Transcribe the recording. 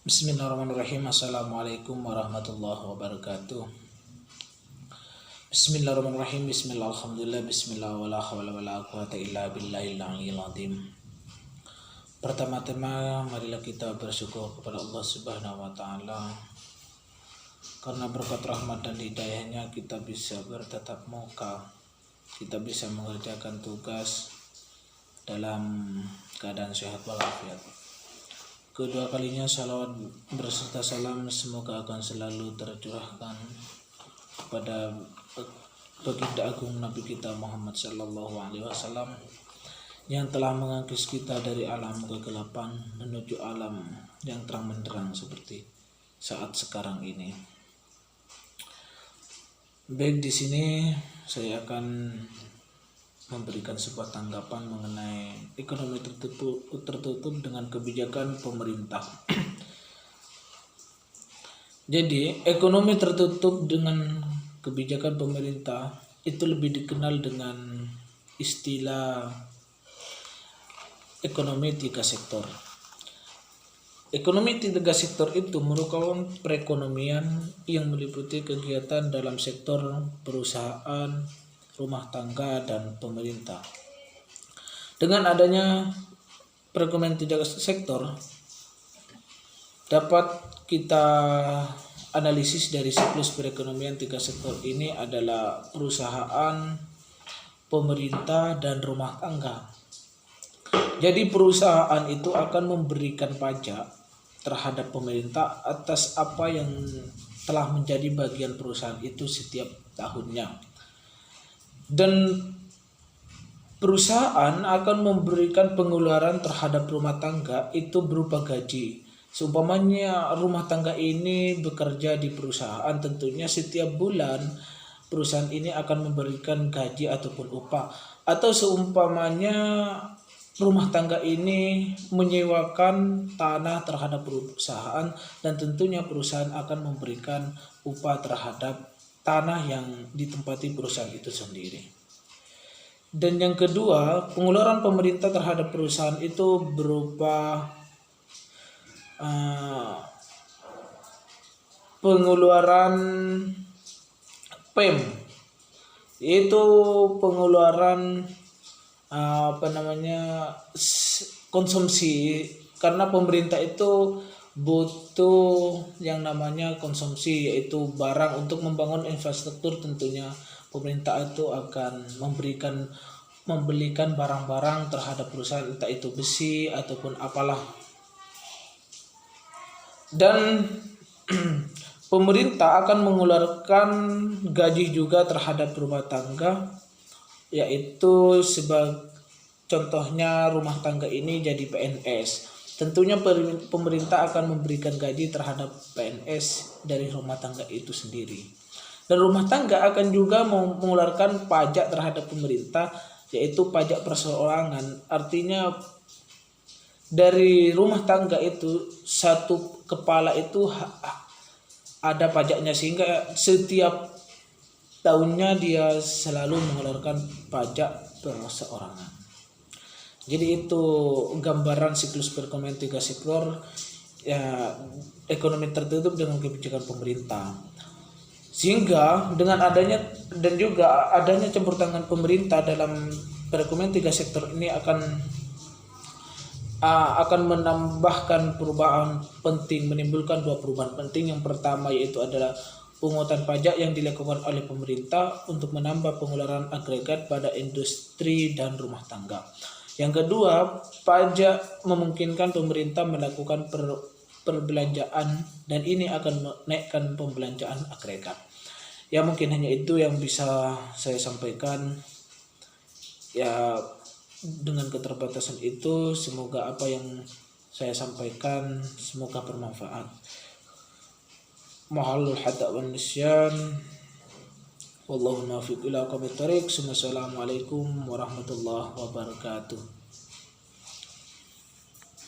Bismillahirrahmanirrahim. Assalamualaikum warahmatullahi wabarakatuh. Bismillahirrahmanirrahim. Bismillah, alhamdulillah, bismillah, wala hawla wala quwata illa billahil aliyyil azim. Pertama-tama marilah kita bersyukur kepada Allah Subhanahu wa taala karena berkat rahmat dan hidayahnya kita bisa bertatap muka, kita bisa mengerjakan tugas dalam keadaan sehat walafiat. Kedua kalinya salawat berserta salam semoga akan selalu tercurahkan kepada baginda agung Nabi kita Muhammad Sallallahu Alaihi Wasallam yang telah mengangkis kita dari alam kegelapan menuju alam yang terang benderang seperti saat sekarang ini. Baik, di sini saya akan memberikan sebuah tanggapan mengenai ekonomi tertutup dengan kebijakan pemerintah. Jadi, ekonomi tertutup dengan kebijakan pemerintah itu lebih dikenal dengan istilah ekonomi tiga sektor. Ekonomi tiga sektor itu merupakan perekonomian yang meliputi kegiatan dalam sektor perusahaan, rumah tangga, dan pemerintah. Dengan adanya perekonomian tiga sektor, dapat kita analisis dari siklus perekonomian tiga sektor ini adalah perusahaan, pemerintah, dan rumah tangga. Jadi perusahaan itu akan memberikan pajak terhadap pemerintah atas apa yang telah menjadi bagian perusahaan itu setiap tahunnya. Dan perusahaan akan memberikan pengeluaran terhadap rumah tangga itu berupa gaji. Seumpamanya rumah tangga ini bekerja di perusahaan, tentunya setiap bulan perusahaan ini akan memberikan gaji ataupun upah. Atau seumpamanya rumah tangga ini menyewakan tanah terhadap perusahaan, dan tentunya perusahaan akan memberikan upah terhadap tanah yang ditempati perusahaan itu sendiri. Dan yang kedua, pengeluaran pemerintah terhadap perusahaan itu berupa pengeluaran PEM, yaitu pengeluaran konsumsi, karena pemerintah itu butuh yang namanya konsumsi, yaitu barang untuk membangun infrastruktur. Tentunya pemerintah itu akan membelikan barang-barang terhadap perusahaan, entah itu besi ataupun apalah. Dan pemerintah akan mengeluarkan gaji juga terhadap rumah tangga, yaitu sebagai contohnya rumah tangga ini jadi PNS. Tentunya pemerintah akan memberikan gaji terhadap PNS dari rumah tangga itu sendiri. Dan rumah tangga akan juga mengeluarkan pajak terhadap pemerintah, yaitu pajak perseorangan. Artinya dari rumah tangga itu satu kepala itu ada pajaknya, sehingga setiap tahunnya dia selalu mengeluarkan pajak perseorangan. Jadi itu gambaran siklus perekonomian tiga sektor, ya, ekonomi tertutup dengan kebijakan pemerintah. Sehingga dengan adanya dan juga adanya campur tangan pemerintah dalam perekonomian tiga sektor ini akan menambahkan perubahan penting, menimbulkan dua perubahan penting. Yang pertama yaitu adalah pungutan pajak yang dilakukan oleh pemerintah untuk menambah pengeluaran agregat pada industri dan rumah tangga. Yang kedua, pajak memungkinkan pemerintah melakukan perbelanjaan, dan ini akan menaikkan pembelanjaan agregat. Ya, mungkin hanya itu yang bisa saya sampaikan. Ya, dengan keterbatasan itu, semoga apa yang saya sampaikan semoga bermanfaat. Mahallul hada' wan nisyan. Wallahu muwaffiq ila aqwamit thoriq. Assalamualaikum warahmatullahi wabarakatuh.